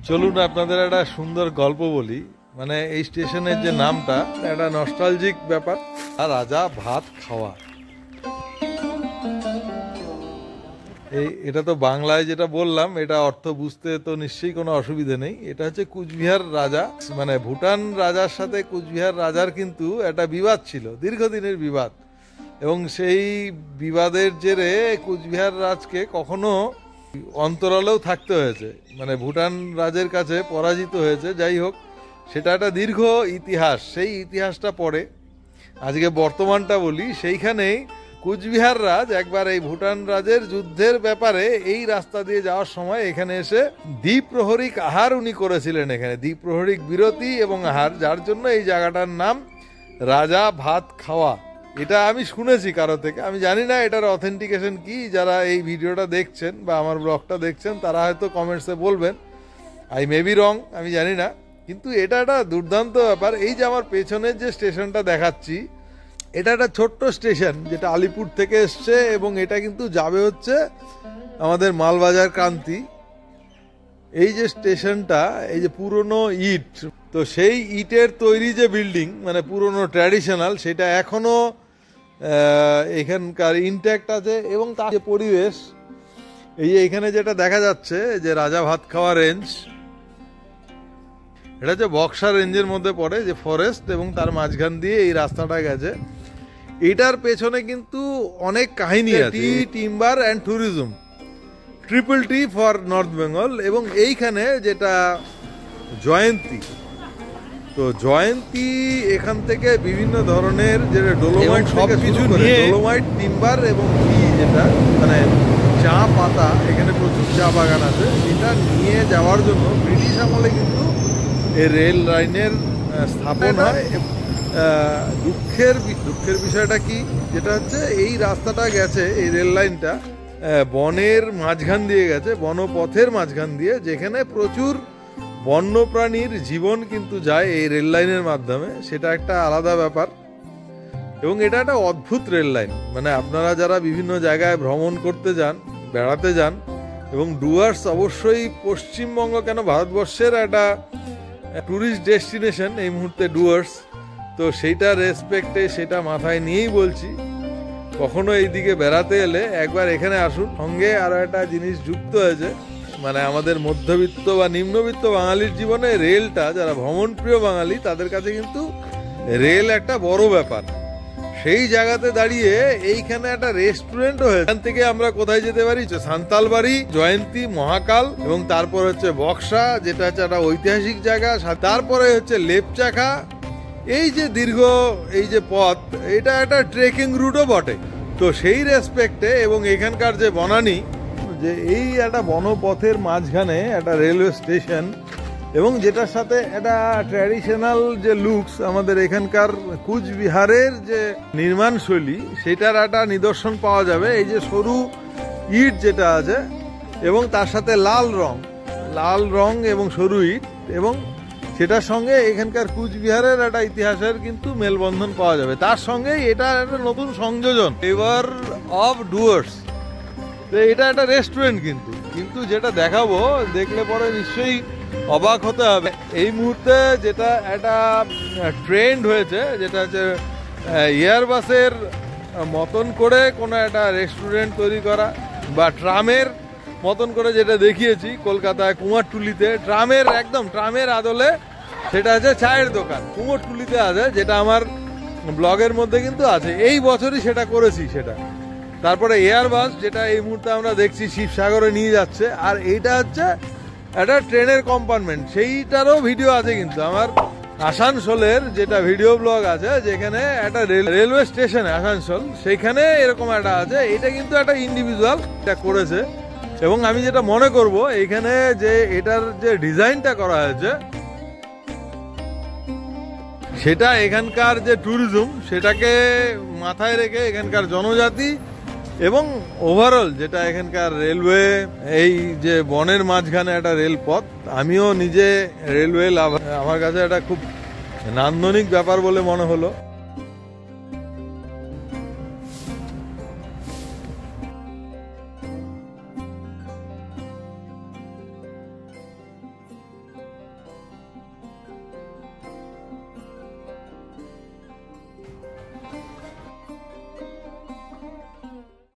চলুন আপনাদের একটা সুন্দর গল্প বলি। মানে এই স্টেশনের যে নামটা একটা নস্টালজিক ব্যাপার। আর রাজা ভাত খাওয়া, এটা তো বাংলায় যেটা বললাম এটা অর্থ বুঝতে তো নিশ্চয়ই কোনো অসুবিধা নেই। এটা হচ্ছে কুচবিহার রাজা, মানে ভুটান রাজার সাথে কুচবিহার রাজার কিন্তু একটা বিবাদ ছিল, দীর্ঘদিনের বিবাদ। এবং সেই বিবাদের জেরে কুচবিহার রাজকে কখনো অন্তরালেও থাকতে হয়েছে, মানে ভুটান রাজের কাছে পরাজিত হয়েছে। যাই হোক, সেটা একটা দীর্ঘ ইতিহাস। সেই ইতিহাসটা পড়ে আজকে বর্তমানটা বলি। সেইখানেই কুচবিহার রাজ একবার এই ভুটান রাজের যুদ্ধের ব্যাপারে এই রাস্তা দিয়ে যাওয়ার সময় এখানে এসে দ্বিপ্রহরিক আহার উনি করেছিলেন। এখানে দ্বিপ্রহরিক বিরতি এবং আহার, যার জন্য এই জায়গাটার নাম রাজা ভাত খাওয়া। এটা আমি শুনেছি কারো থেকে, আমি জানি না এটার অথেন্টিকেশন কি। যারা এই ভিডিওটা দেখছেন বা আমার ব্লগটা দেখছেন তারা হয়তো কমেন্টসে বলবেন, আই মে বি রং, আমি জানি না। কিন্তু এটা একটা দুর্দান্ত ব্যাপার। এই যে আমার পেছনের যে স্টেশনটা দেখাচ্ছি, এটা একটা ছোট্ট স্টেশন যেটা আলিপুর থেকে এসছে এবং এটা কিন্তু যাবে হচ্ছে আমাদের মালবাজার ক্রান্তি। এই যে স্টেশনটা, এই যে পুরনো ইট, তো সেই ইটের তৈরি যে বিল্ডিং, মানে পুরনো ট্র্যাডিশনাল, সেটা এখনো এখানকার ইনট্যাক্ট আছে। এবং তার যে পরিবেশ, এই যে এখানে যেটা দেখা যাচ্ছে যে রাজা ভাত খাওয়া রেঞ্জ, এটা হচ্ছে বক্সা রেঞ্জের মধ্যে পড়ে, যে ফরেস্ট এবং তার মাঝখান দিয়ে এই রাস্তাটা গেছে। এটার পেছনে কিন্তু অনেক কাহিনী আছে। Timber and tourism, triple T for north Bengal. এবং এইখানে যেটা জয়ন্তী, তো জয়ন্তী এখান থেকে বিভিন্ন ধরনের যে ডোলোমাইট সব কিছু নিয়ে, ডোলোমাইট, টিম্বার এবং টি, যেটা মানে চা পাতা, এখানে প্রচুর চা বাগান আছে, এটা নিয়ে যাওয়ার জন্য ব্রিটিশ আমলে কিন্তু এই রেল লাইনের স্থাপন হয়। দুঃখের বিষয়টা কি, যেটা হচ্ছে এই রাস্তাটা গেছে, এই রেল লাইনটা বনের মাঝখান দিয়ে গেছে, বনপথের মাঝখান দিয়ে, যেখানে প্রচুর বন্যপ্রাণীর জীবন কিন্তু যায় এই রেল লাইনের মাধ্যমে। সেটা একটা আলাদা ব্যাপার। এবং এটা একটা অদ্ভুত রেল লাইন। মানে আপনারা যারা বিভিন্ন জায়গায় ভ্রমণ করতে যান, বেড়াতে যান, এবং ডুয়ার্স অবশ্যই পশ্চিমবঙ্গ কেন ভারতবর্ষের একটা ট্যুরিস্ট ডেস্টিনেশন এই মুহূর্তে ডুয়ার্স, তো সেইটা রেসপেক্টে সেটা মাথায় নিয়েই বলছি, কখনো এইদিকে বেড়াতে এলে একবার এখানে আসুন। সঙ্গে আরও একটা জিনিস যুক্ত হয়েছে, মানে আমাদের মধ্যবিত্ত বা নিম্নবিত্ত বাঙালির জীবনে রেলটা, যারা ভ্রমণপ্রিয় বাঙালি তাদের কাছে কিন্তু রেল একটা বড় ব্যাপার। সেই জায়গাতে দাঁড়িয়ে এইখানে একটা রেস্টুরেন্টও হয়েছে। এখান থেকে আমরা কোথায় যেতে পারি, সান্তালবাড়ি, জয়ন্তী, মহাকাল, এবং তারপর হচ্ছে বক্সা, যেটা হচ্ছে একটা ঐতিহাসিক জায়গা, তারপরে হচ্ছে লেপচাখা। এই যে দীর্ঘ এই যে পথ, এটা একটা ট্রেকিং রুটও বটে। তো সেই রেসপেক্টে এবং এখানকার যে বনানী, যে এই একটা বনপথের মাঝখানে একটা রেলওয়ে স্টেশন, এবং যেটার সাথে একটা ট্র্যাডিশনাল যে লুকস, আমাদের এখানকার কুচবিহারের যে নির্মাণ শৈলী, সেটার একটা নিদর্শন পাওয়া যাবে। এই যে সরু ইট যেটা আছে, এবং তার সাথে লাল রং এবং সরু ইট, এবং সেটার সঙ্গে এখানকার কুচবিহারের একটা ইতিহাসের কিন্তু মেলবন্ধন পাওয়া যাবে। তার সঙ্গেই এটা একটা নতুন সংযোজন, ফ্লেভার অফ ডুয়ার্স। এটা একটা রেস্টুরেন্ট কিন্তু যেটা দেখাবো, দেখলে পরে নিশ্চয়ই অবাক হতে হবে। এই মুহূর্তে যেটা একটা ট্রেন্ড হয়েছে, যেটা হচ্ছে এয়ারবাসের মতন করে কোনো একটা রেস্টুরেন্ট তৈরি করা, বা ট্রামের মতন করে যেটা দেখিয়েছি কলকাতায় কুমারটুলিতে, একদম ট্রামের আদলে, সেটা হচ্ছে চায়ের দোকান কুমারটুলিতে আছে, যেটা আমার ব্লগের মধ্যে কিন্তু আছে। এই বছরই সেটা করেছি সেটা। তারপরে এয়ারবাস, যেটা এই মুহূর্তে আমরা দেখছি শিবসাগরে নিয়ে যাচ্ছে। আর এইটা হচ্ছে একটা ট্রেনের কম্পার্টমেন্ট, সেইটারও ভিডিও আছে কিন্তু আমার আসানসোলের, যেটা ভিডিও ব্লগ আছে, যেখানে একটা রেলওয়ে স্টেশন আসানসোল, সেখানে এরকম একটা আছে। এটা কিন্তু একটা ইন্ডিভিজুয়াল এটা করেছে। এবং আমি যেটা মনে করব, এইখানে যে এটার যে ডিজাইনটা করা হয়েছে, সেটা এখানকার যে ট্যুরিজম, সেটাকে মাথায় রেখে এখানকার জনজাতি এবং ওভারঅল যেটা এখানকার রেলওয়ে, এই যে বনের মাঝখানে একটা রেলপথ, আমিও নিজে রেলওয়ে লাভার, আমার কাছে একটা খুব নান্দনিক ব্যাপার বলে মনে হলো।